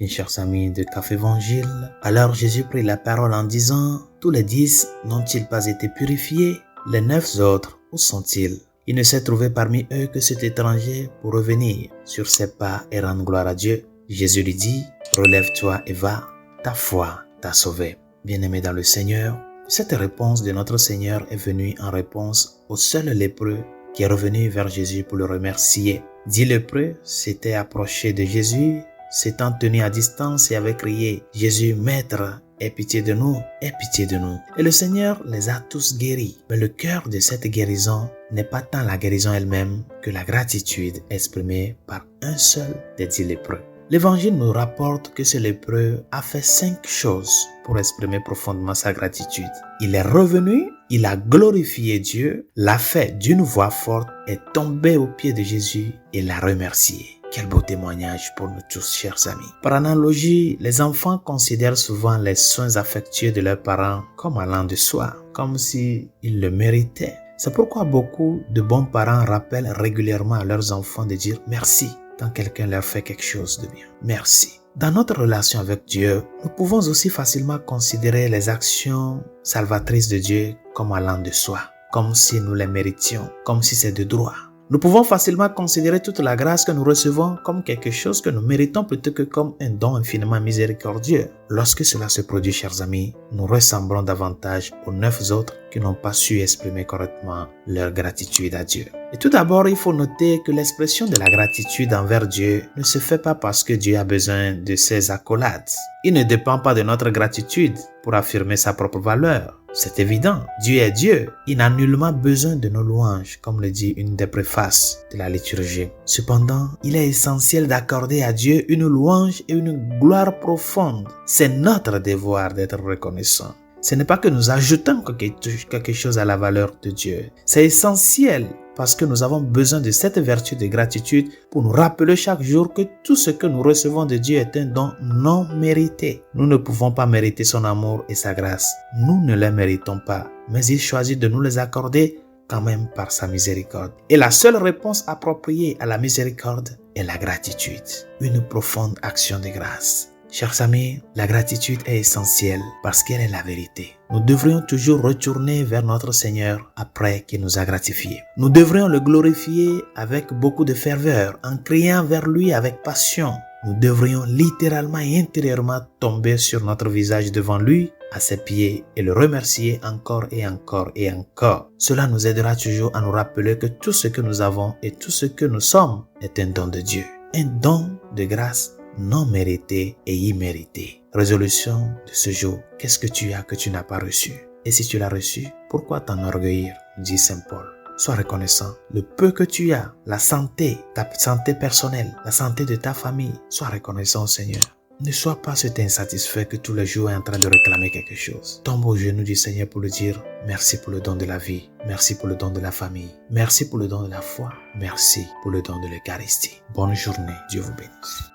Mes chers amis de Café Évangile, alors Jésus prit la parole en disant, « Tous les 10 n'ont-ils pas été purifiés? Les 9 autres, où sont-ils? » Il ne s'est trouvé parmi eux que cet étranger pour revenir sur ses pas et rendre gloire à Dieu. Jésus lui dit, « Relève-toi et va, ta foi t'a sauvé. » Bien-aimé dans le Seigneur, cette réponse de notre Seigneur est venue en réponse au seul lépreux qui est revenu vers Jésus pour le remercier. 10 lépreux s'étaient approchés de Jésus, s'étant tenus à distance et avaient crié « Jésus, Maître, aie pitié de nous, aie pitié de nous. » Et le Seigneur les a tous guéris. Mais le cœur de cette guérison n'est pas tant la guérison elle-même que la gratitude exprimée par un seul des 10 lépreux. L'Évangile nous rapporte que ce lépreux a fait 5 choses pour exprimer profondément sa gratitude. Il est revenu, il a glorifié Dieu, l'a fait d'une voix forte, est tombé aux pieds de Jésus et l'a remercié. Quel beau témoignage pour nous tous, chers amis. Par analogie, les enfants considèrent souvent les soins affectueux de leurs parents comme allant de soi, comme s'ils le méritaient. C'est pourquoi beaucoup de bons parents rappellent régulièrement à leurs enfants de dire merci quand quelqu'un leur fait quelque chose de bien. Merci. Dans notre relation avec Dieu, nous pouvons aussi facilement considérer les actions salvatrices de Dieu comme allant de soi, comme si nous les méritions, comme si c'est de droit. Nous pouvons facilement considérer toute la grâce que nous recevons comme quelque chose que nous méritons plutôt que comme un don infiniment miséricordieux. Lorsque cela se produit, chers amis, nous ressemblons davantage aux 9 autres qui n'ont pas su exprimer correctement leur gratitude à Dieu. Et tout d'abord, il faut noter que l'expression de la gratitude envers Dieu ne se fait pas parce que Dieu a besoin de ses accolades. Il ne dépend pas de notre gratitude pour affirmer sa propre valeur. C'est évident, Dieu est Dieu. Il n'a nullement besoin de nos louanges, comme le dit une des préfaces de la liturgie. Cependant, il est essentiel d'accorder à Dieu une louange et une gloire profonde. C'est notre devoir d'être reconnaissant. Ce n'est pas que nous ajoutons quelque chose à la valeur de Dieu. C'est essentiel parce que nous avons besoin de cette vertu de gratitude pour nous rappeler chaque jour que tout ce que nous recevons de Dieu est un don non mérité. Nous ne pouvons pas mériter son amour et sa grâce. Nous ne les méritons pas, mais il choisit de nous les accorder quand même par sa miséricorde. Et la seule réponse appropriée à la miséricorde est la gratitude, une profonde action de grâce. Chers amis, la gratitude est essentielle parce qu'elle est la vérité. Nous devrions toujours retourner vers notre Seigneur après qu'il nous a gratifiés. Nous devrions le glorifier avec beaucoup de ferveur, en criant vers lui avec passion. Nous devrions littéralement et intérieurement tomber sur notre visage devant lui, à ses pieds, et le remercier encore et encore et encore. Cela nous aidera toujours à nous rappeler que tout ce que nous avons et tout ce que nous sommes est un don de Dieu. Un don de grâce non mérité et immérité. Résolution de ce jour. Qu'est-ce que tu as que tu n'as pas reçu? Et si tu l'as reçu, pourquoi t'enorgueillir? Dit Saint Paul. Sois reconnaissant. Le peu que tu as, la santé, ta santé personnelle, la santé de ta famille, sois reconnaissant au Seigneur. Ne sois pas cet insatisfait que tous les jours est en train de réclamer quelque chose. Tombe aux genoux du Seigneur pour lui dire merci pour le don de la vie, merci pour le don de la famille, merci pour le don de la foi, merci pour le don de l'Eucharistie. Bonne journée, Dieu vous bénisse.